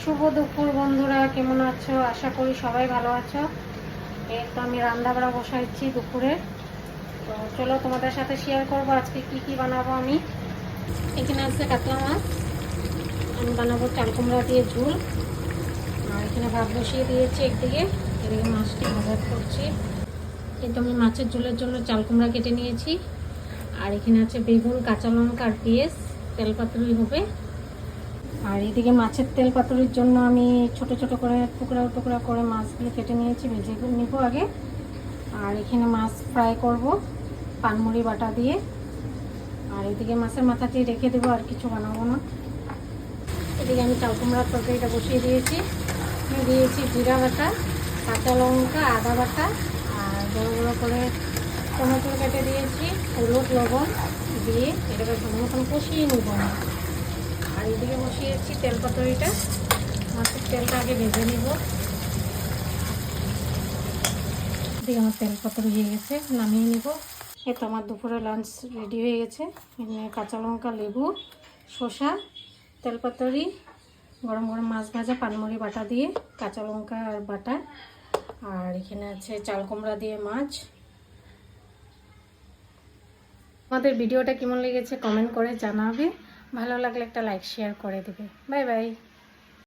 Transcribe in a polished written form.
শুভ দুপুর বন্ধুরা, কেমন আছো? আশা করি সবাই ভালো আছো। এই তো আমি রান্না বাড়া বসাইছি দুপুরে। তো চলো তোমাদের সাথে শেয়ার করবো আজকে কি কি বানাবো। আমি এখানে আছে কাতলা মাছ, আমি বানাবো চাল কুমড়া দিয়ে ঝোল। আর এখানে ভাত বসিয়ে দিয়েছি একদিকে, এদিকে মাছটি ভাজা করছি। কিন্তু আমি মাছের ঝোলের জন্য চাল কুমড়া কেটে নিয়েছি। আর এখানে আছে বেগুন, কাঁচা লঙ্কা আর পেঁয়াজ, তেল পাতুরি হবে। আর এদিকে মাছের তেল পাতুরির জন্য আমি ছোট ছোট করে টুকরা টুকরা করে মাছগুলো কেটে নিয়েছি, ভেজে নিব আগে। আর এখানে মাছ ফ্রাই করব পানমুড়ি বাটা দিয়ে। আর এদিকে মাছের মাথাটি রেখে দেবো, আর কিছু বানাবো না। এদিকে আমি চাল কুমড়ার তরকারিটা বসিয়ে দিয়েছি। আমি দিয়েছি জিরা বাটা, কাঁচা লঙ্কা, আদা বাটা, আর বড়ো বড়ো করে টমেটো কেটে দিয়েছি, হলুদ লবণ দিয়ে এটাকে ভালো মতন কষিয়ে নেব। আর এদিকে বসিয়েছি তেল পাতুরিটা, মাছের তেলটা আগে ভেজে নিব। এদিকে আমার তেল পাতুরি হয়ে গেছে, নামিয়ে নিব। এই তো আমার দুপুরে লাঞ্চ রেডি হয়ে গেছে। এখানে কাঁচা লঙ্কা, লেবু, শসা, তেল পাতুরি, গরম গরম মাছ ভাজা, পানমুড়ি বাটা দিয়ে, কাঁচা লঙ্কা আর বাটা, আর এখানে আছে চাল কুমড়া দিয়ে মাছ। আমাদের ভিডিওটা কেমন লেগেছে কমেন্ট করে জানাবে। ভালো লাগলে একটা লাইক শেয়ার করে দেবে। Bye bye.